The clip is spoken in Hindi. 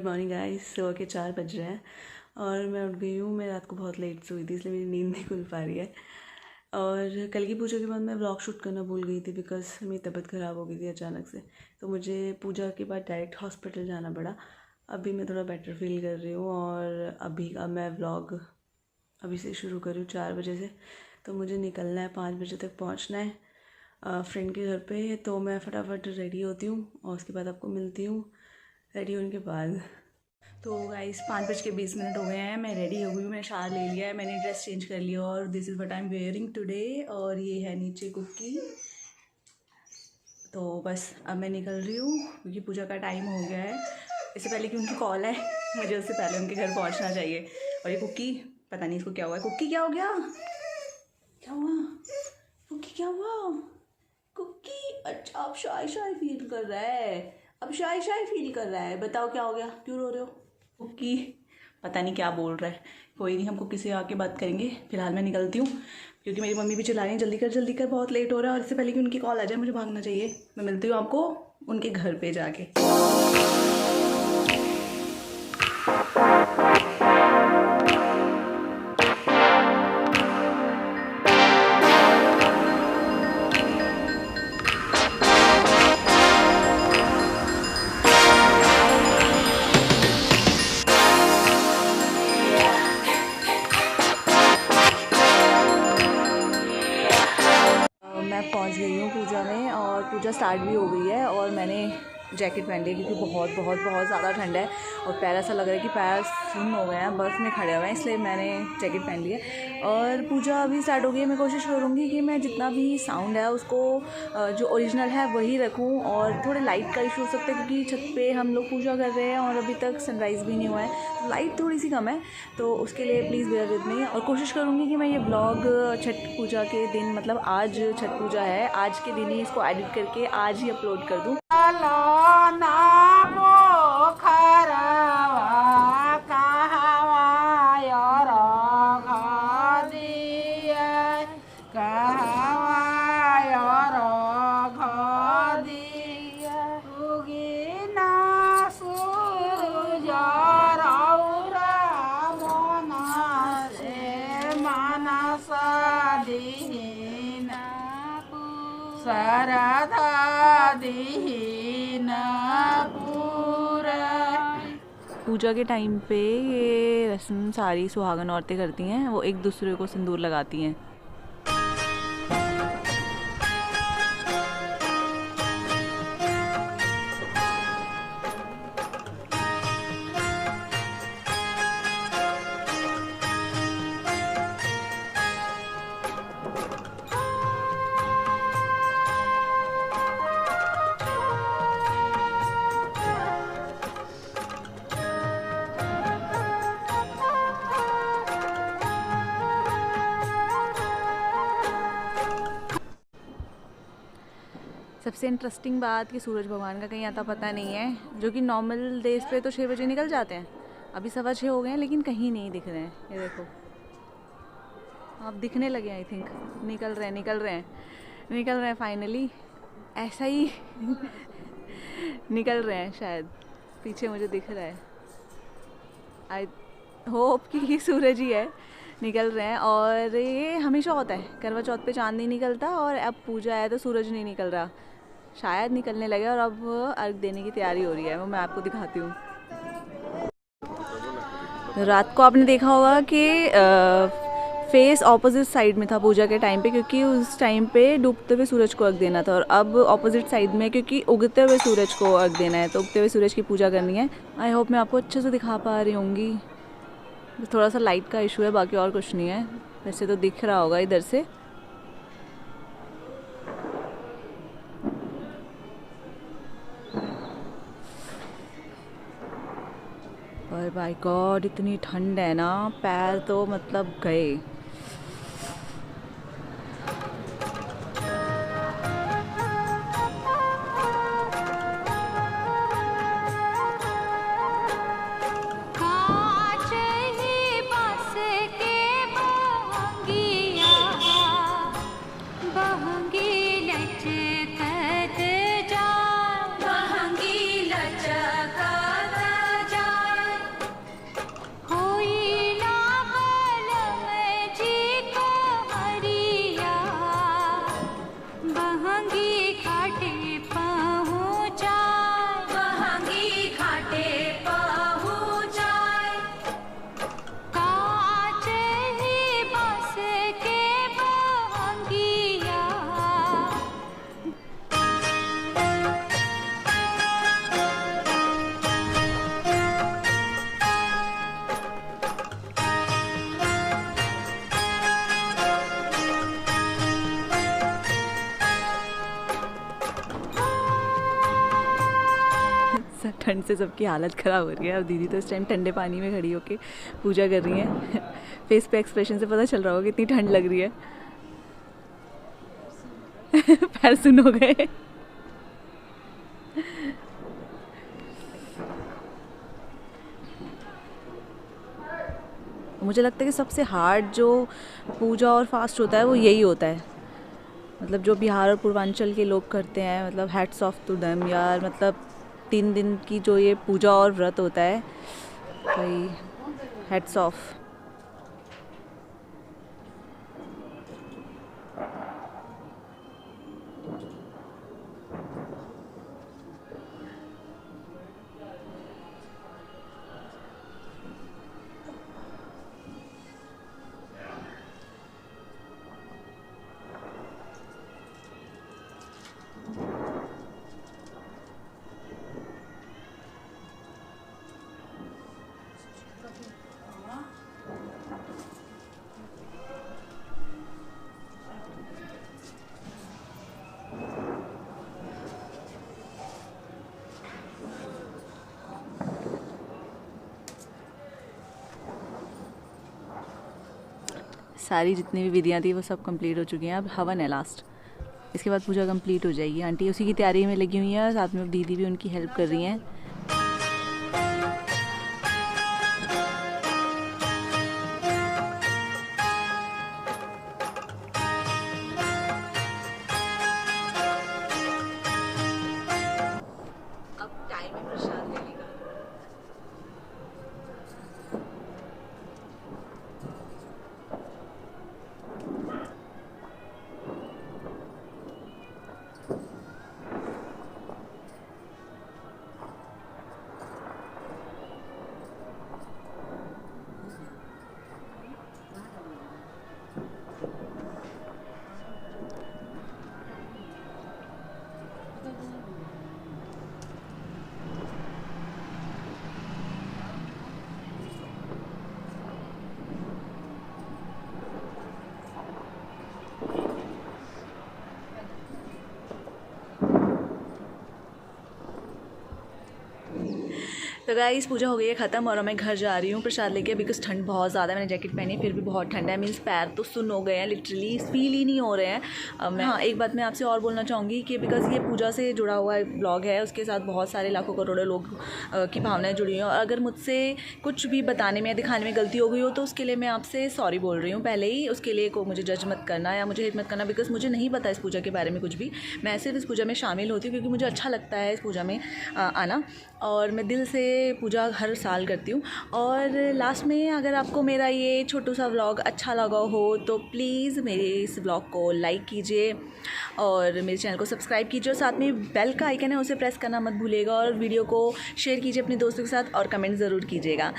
Morning guys. सुबह के 4 बज रहे हैं और मैं उठ गई हूँ। मैं रात को बहुत लेट सोई थी इसलिए मेरी नींद नहीं खुल पा रही है। और कल की पूजा के बाद मैं व्लॉग शूट करना भूल गई थी बिकॉज मेरी तबीयत ख़राब हो गई थी अचानक से। तो मुझे पूजा के बाद डायरेक्ट हॉस्पिटल जाना पड़ा। अभी मैं थोड़ा बेटर फील कर रही हूँ और अभी का मैं व्लॉग अभी से शुरू कर रही हूँ 4 बजे से। तो मुझे निकलना है, 5 बजे तक पहुँचना है फ्रेंड के घर पे। तो मैं फटाफट रेडी होती हूँ और उसके बाद आपको मिलती हूँ रेडी होने के बाद। तो गाइस 5:20 हो गए हैं। मैं रेडी हो गई हूँ, मैंने शावर ले लिया है, मैंने ड्रेस चेंज कर लिया और this is what I am wearing today. और ये है नीचे कुकी। तो बस अब मैं निकल रही हूँ क्योंकि पूजा का टाइम हो गया है। इससे पहले कि उनकी कॉल है मुझे उससे पहले उनके घर पहुँचना चाहिए। और ये कुकी, पता नहीं इसको क्या हुआ है। कुकी क्या हो गया? क्या हुआ कुकी? क्या हुआ कुकी? अच्छा अब शाय शाय फील कर रहा है, अब शाय शाय फील कर रहा है। बताओ क्या हो गया, क्यों रो रहे हो? कुकी पता नहीं क्या बोल रहा है। कोई नहीं, हम कुकी से आके बात करेंगे। फिलहाल मैं निकलती हूँ क्योंकि मेरी मम्मी भी चिल्ला रही है जल्दी कर बहुत लेट हो रहा है और इससे पहले कि उनकी कॉल आ जाए मुझे भागना चाहिए। मैं मिलती हूँ आपको उनके घर पे जाके। मैं पहुंच गई हूँ पूजा में और पूजा स्टार्ट भी हो गई है। और मैंने जैकेट पहन ली क्योंकि बहुत बहुत बहुत ज़्यादा ठंड है और पैर ऐसा लग रहा है कि पैर सुन्न हो गए हैं, बर्फ़ में खड़े हुए हैं, इसलिए मैंने जैकेट पहन ली है। और पूजा अभी स्टार्ट हो गई है। मैं कोशिश करूँगी कि मैं जितना भी साउंड है उसको जो ओरिजिनल है वही रखूँ। और थोड़े लाइट का इशू हो सकता है क्योंकि छत पे हम लोग पूजा कर रहे हैं और अभी तक सनराइज़ भी नहीं हुआ है, तो लाइट थोड़ी सी कम है। तो उसके लिए प्लीज़ बेयर विद मी। और कोशिश करूँगी कि मैं ये ब्लॉग छठ पूजा के दिन, मतलब आज छठ पूजा है, आज के दिन ही इसको एडिट करके आज ही अपलोड कर दूँ। पूजा के टाइम पे ये रस्म सारी सुहागन औरतें करती हैं, वो एक दूसरे को सिंदूर लगाती हैं। सबसे इंटरेस्टिंग बात कि सूरज भगवान का कहीं आता पता नहीं है, जो कि नॉर्मल डेज पे तो 6 बजे निकल जाते हैं। अभी 6:15 हो गए हैं लेकिन कहीं नहीं दिख रहे हैं। ये देखो अब दिखने लगे, आई थिंक निकल रहे हैं फाइनली। ऐसा ही निकल रहे हैं शायद, पीछे मुझे दिख रहा है। आई होप कि ये सूरज ही है, निकल रहे हैं। और ये हमेशा होता है, करवा चौथ पे चांद नहीं निकलता और अब पूजा है तो सूरज नहीं निकल रहा, शायद निकलने लगे और अब अर्घ देने की तैयारी हो रही है। वो मैं आपको दिखाती हूँ। रात को आपने देखा होगा कि फेस ऑपोजिट साइड में था पूजा के टाइम पे, क्योंकि उस टाइम पे डूबते हुए सूरज को अर्घ देना था। और अब ऑपोजिट साइड में क्योंकि उगते हुए सूरज को अर्घ देना है, तो उगते हुए सूरज की पूजा करनी है। आई होप मैं आपको अच्छे से दिखा पा रही होंगी। थोड़ा सा लाइट का इशू है, बाकी और कुछ नहीं है। वैसे तो दिख रहा होगा इधर से। और बाय गॉड इतनी ठंड है ना, पैर तो मतलब गए। ठंड से सबकी हालत ख़राब हो रही है। अब दीदी तो इस टाइम ठंडे पानी में खड़ी होके पूजा कर रही हैं। फेस पे एक्सप्रेशन से पता चल रहा होगा कितनी ठंड लग रही है। पैर सुन हो गए। मुझे लगता है कि सबसे हार्ड जो पूजा और फास्ट होता है वो यही होता है। मतलब जो बिहार और पूर्वांचल के लोग करते हैं, मतलब हैट्स ऑफ टू देम यार। मतलब 3 दिन की जो ये पूजा और व्रत होता है भाई, हैट्स ऑफ। सारी जितनी भी विधियाँ थी वो सब कंप्लीट हो चुकी हैं। अब हवन है लास्ट, इसके बाद पूजा कंप्लीट हो जाएगी। आंटी उसी की तैयारी में लगी हुई हैं, साथ में दीदी भी उनकी हेल्प कर रही हैं। अब टाइम है प्रसाद लेने का। तो गाइस पूजा हो गई है ख़त्म और मैं घर जा रही हूँ प्रसाद लेके, बिकॉज ठंड बहुत ज़्यादा है। मैंने जैकेट पहनी फिर भी बहुत ठंड है। मीन्स पैर तो सुन्न हो गए हैं, लिटरली फील ही नहीं हो रहे हैं। मैं हाँ एक बात मैं आपसे और बोलना चाहूँगी कि बिकॉज ये पूजा से जुड़ा हुआ ब्लॉग है, उसके साथ बहुत सारे लाखों करोड़ों लोग की भावनाएं जुड़ी हुई हैं। और अगर मुझसे कुछ भी बताने में या दिखाने में गलती हो गई हो तो उसके लिए मैं आपसे सॉरी बोल रही हूँ पहले ही। उसके लिए को मुझे जज मत करना या मुझे हेट मत करना, बिकॉज मुझे नहीं पता इस पूजा के बारे में कुछ भी। मैं सिर्फ इस पूजा में शामिल होती हूँ क्योंकि मुझे अच्छा लगता है इस पूजा में आना, और मैं दिल से पूजा हर साल करती हूँ। और लास्ट में अगर आपको मेरा ये छोटू सा व्लॉग अच्छा लगा हो तो प्लीज़ मेरे इस व्लॉग को लाइक कीजिए और मेरे चैनल को सब्सक्राइब कीजिए और साथ में बेल का आइकन है उसे प्रेस करना मत भूलिएगा। और वीडियो को शेयर कीजिए अपने दोस्तों के साथ और कमेंट ज़रूर कीजिएगा।